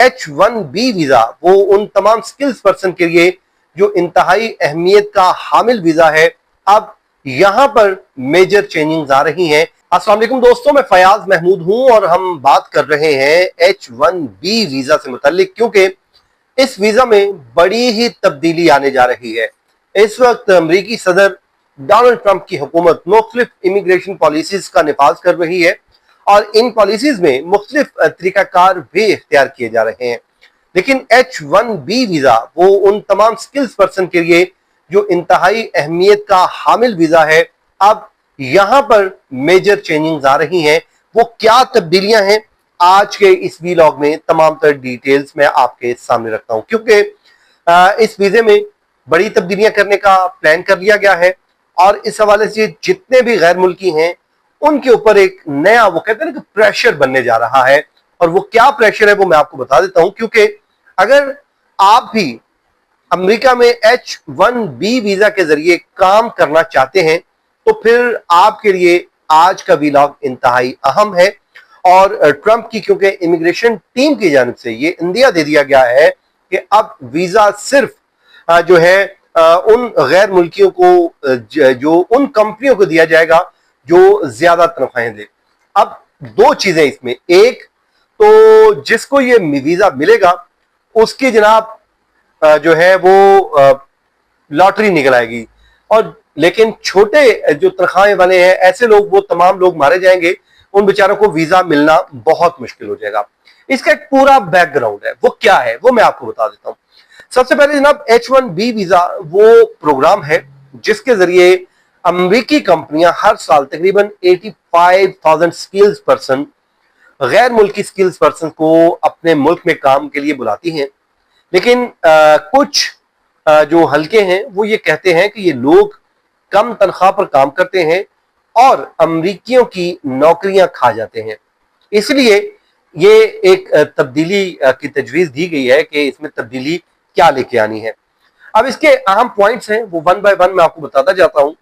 H1B visa वो उन तमाम स्किल्स पर्सन के लिए जो इंतहाई अहमियत का हामिल वीजा है, अब यहां पर मेजर चेंजिंग्स आ रही हैं। अस्सलाम वालेकुम दोस्तों, मैं फयाज महमूद हूं और हम बात कर रहे हैं H1B वीजा से मुताल्लिक, क्योंकि इस वीजा में बड़ी ही तब्दीली आने जा रही है। इस वक्त अमरीकी सदर डोनाल्ड ट्रंप की हुकूमत मुख्तलिफ इमिग्रेशन पॉलिसीज का निफाज कर रही है और इन पॉलिसीज में मुख्तलिफ तरीकाकार भी इख्तियार किए जा रहे हैं। लेकिन H1B वीजा वो उन तमाम स्किल्स पर्सन के लिए जो इंतहाई अहमियत का हामिल वीजा है, अब यहां पर मेजर चेंजिंग्स आ रही हैं। वो क्या तब्दीलियां हैं, आज के इस वीलॉग में तमाम तर डिटेल्स मैं आपके सामने रखता हूं, क्योंकि इस वीजे में बड़ी तब्दीलियां करने का प्लान कर लिया गया है और इस हवाले से जितने भी गैर मुल्की हैं उनके ऊपर एक नया, वो कहते हैं ना कि प्रेशर बनने जा रहा है। और वो क्या प्रेशर है वो मैं आपको बता देता हूं, क्योंकि अगर आप भी अमेरिका में H1B वीजा के जरिए काम करना चाहते हैं तो फिर आपके लिए आज का वीलॉग इंतहाई अहम है। और ट्रंप की क्योंकि इमिग्रेशन टीम की जानिब से ये इंदिया दे दिया गया है कि अब वीजा सिर्फ जो है उन गैर मुल्कियों को, जो उन कंपनियों को दिया जाएगा जो ज्यादा तनख्वाहें दे। अब दो चीजें इसमें, एक तो जिसको ये वीजा मिलेगा उसकी जनाब जो है वो लॉटरी निकल आएगी, और लेकिन छोटे जो तनख्वाहें वाले हैं ऐसे लोग, वो तमाम लोग मारे जाएंगे, उन बेचारों को वीजा मिलना बहुत मुश्किल हो जाएगा। इसका एक पूरा बैकग्राउंड है, वो क्या है वो मैं आपको बता देता हूं। सबसे पहले जनाब H1B वीजा वो प्रोग्राम है जिसके जरिए अमेरिकी कंपनियां हर साल तकरीबन 85,000 स्किल्स पर्सन, गैर मुल्की स्किल्स पर्सन को अपने मुल्क में काम के लिए बुलाती हैं। लेकिन कुछ जो हल्के हैं वो ये कहते हैं कि ये लोग कम तनख्वाह पर काम करते हैं और अमरीकियों की नौकरियां खा जाते हैं। इसलिए ये एक तब्दीली की तजवीज दी गई है कि इसमें तब्दीली क्या लेके आनी है। अब इसके अहम पॉइंट्स हैं, वो वन बाय वन मैं आपको बताता जाता हूं।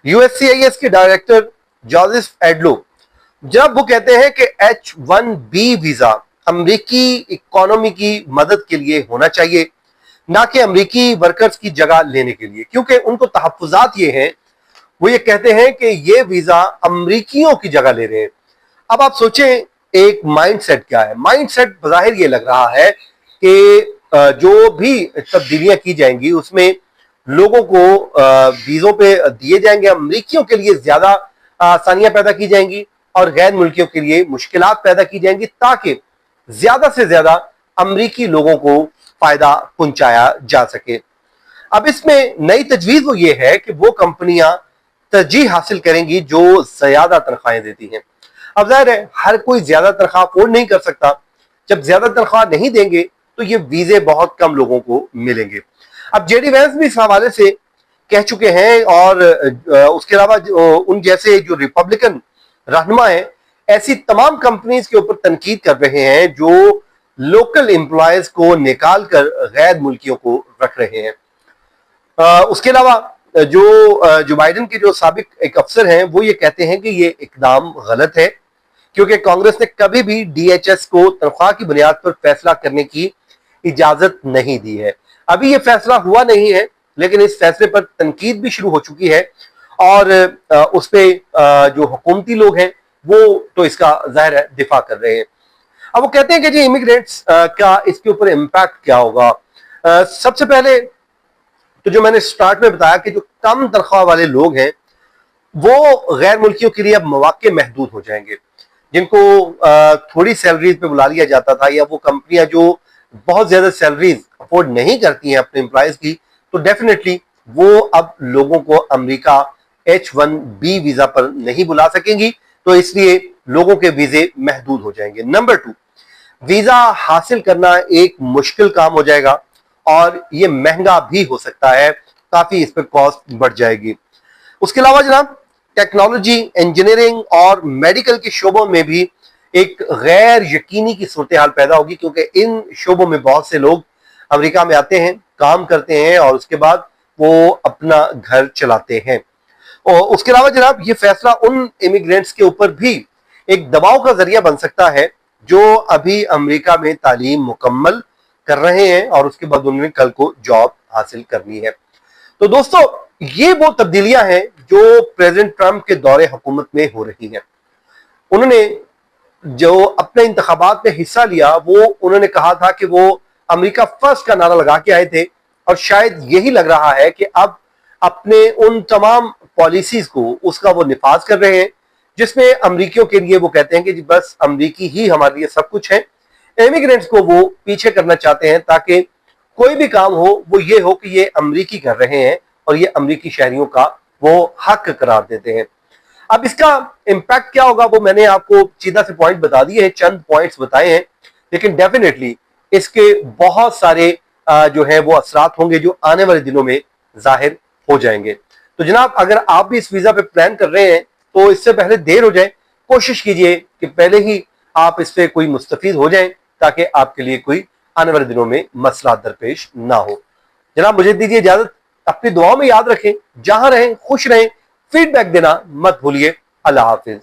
USCIS के डायरेक्टर जोसेफ एडलो जब वो कहते हैं कि H1B वीजा अमरीकी इकोनॉमी की मदद के लिए होना चाहिए, ना कि अमरीकी वर्कर्स की जगह लेने के लिए, क्योंकि उनको तहफ्फुजात ये हैं, वो ये कहते हैं कि ये वीजा अमरीकियों की जगह ले रहे हैं। अब आप सोचें एक माइंडसेट क्या है। माइंडसेट बज़ाहिर ये लग रहा है कि जो भी तब्दीलियां की जाएंगी उसमें लोगों को वीजों पे दिए जाएंगे, अमरीकियों के लिए ज्यादा आसानियां पैदा की जाएंगी और गैर मुल्कियों के लिए मुश्किलात पैदा की जाएंगी, ताकि ज्यादा से ज्यादा अमरीकी लोगों को फायदा पहुंचाया जा सके। अब इसमें नई तजवीज वो ये है कि वो कंपनियां तरजीह हासिल करेंगी जो ज्यादा तनख्वाहें देती हैं। अब जाहिर है हर कोई ज्यादा तनख्वाह अफोर्ड नहीं कर सकता। जब ज्यादा तनख्वाह नहीं देंगे तो ये वीजे बहुत कम लोगों को मिलेंगे। अब जेडी वैंस भी इस हवाले से कह चुके हैं और उसके अलावा उन जैसे जो रिपब्लिकन रहनुमा हैं ऐसी तमाम कंपनीज के ऊपर तनकीद कर रहे हैं जो लोकल एम्प्लॉयज को निकाल कर गैर मुल्कियों को रख रहे हैं। उसके अलावा जो बाइडेन के जो साबिक एक अफसर हैं वो ये कहते हैं कि ये इकदाम गलत है, क्योंकि कांग्रेस ने कभी भी DHS को तनख्वाह की बुनियाद पर फैसला करने की इजाजत नहीं दी है। अभी ये फैसला हुआ नहीं है, लेकिन इस फैसले पर तनकीद भी शुरू हो चुकी है और उस पर जो हुकूमती लोग हैं वो तो इसका जाहिर है दिफा कर रहे हैं। अब वो कहते हैं कि जी इमिग्रेंट्स का इसके ऊपर इम्पैक्ट क्या होगा। सबसे पहले तो जो मैंने स्टार्ट में बताया कि जो कम तनख्वाह वाले लोग हैं वो गैर मुल्कियों के लिए अब मौके महदूद हो जाएंगे। जिनको थोड़ी सैलरीज पे बुला लिया जाता था, या वो कंपनियां जो बहुत ज्यादा सैलरीज अफोर्ड नहीं करती हैं अपने एम्प्लॉयज की, तो डेफिनेटली वो अब लोगों को अमेरिका H1B वीजा पर नहीं बुला सकेंगी, तो इसलिए लोगों के वीजे महदूद हो जाएंगे। नंबर 2, वीजा हासिल करना एक मुश्किल काम हो जाएगा और ये महंगा भी हो सकता है, काफी इस पर कॉस्ट बढ़ जाएगी। उसके अलावा जनाब टेक्नोलॉजी, इंजीनियरिंग और मेडिकल के शोबों में भी एक गैर यकीनी की सूरत हाल पैदा होगी, क्योंकि इन शोबों में बहुत से लोग अमेरिका में आते हैं, काम करते हैं और उसके बाद वो अपना घर चलाते हैं। और उसके अलावा जनाब ये फैसला उन इमिग्रेंट्स के ऊपर भी एक दबाव का जरिया बन सकता है जो अभी अमेरिका में तालीम मुकम्मल कर रहे हैं और उसके बाद उन्होंने कल को जॉब हासिल करनी है। तो दोस्तों, ये वो तब्दीलियां हैं जो प्रेसिडेंट ट्रंप के दौरे हुकूमत में हो रही हैं। उन्होंने जो अपने इंतखाबात में हिस्सा लिया, वो उन्होंने कहा था कि वो अमेरिका फर्स्ट का नारा लगा के आए थे, और शायद यही लग रहा है कि अब अपने उन तमाम पॉलिसीज को उसका वो निफाज कर रहे हैं, जिसमें अमरीकियों के लिए वो कहते हैं कि जी बस अमरीकी ही हमारे लिए सब कुछ है। इमिग्रेंट्स को वो पीछे करना चाहते हैं ताकि कोई भी काम हो वो ये हो कि ये अमरीकी कर रहे हैं और ये अमरीकी शहरियों का वो हक करार देते हैं। अब इसका इम्पैक्ट क्या होगा वो मैंने आपको सीधा से पॉइंट बता दिए हैं, चंद पॉइंट्स बताए हैं, लेकिन डेफिनेटली इसके बहुत सारे जो है वो असरात होंगे जो आने वाले दिनों में जाहिर हो जाएंगे। तो जनाब, अगर आप भी इस वीजा पे प्लान कर रहे हैं तो इससे पहले देर हो जाए, कोशिश कीजिए कि पहले ही आप इससे कोई मुस्तफीद हो जाएं ताकि आपके लिए कोई आने वाले दिनों में मसला दरपेश ना हो। जनाब, मुझे दीजिए इजाजत। अपनी दुआओं में याद रखें, जहां रहें खुश रहें, फीडबैक देना मत भूलिए। अल्लाह हाफिज।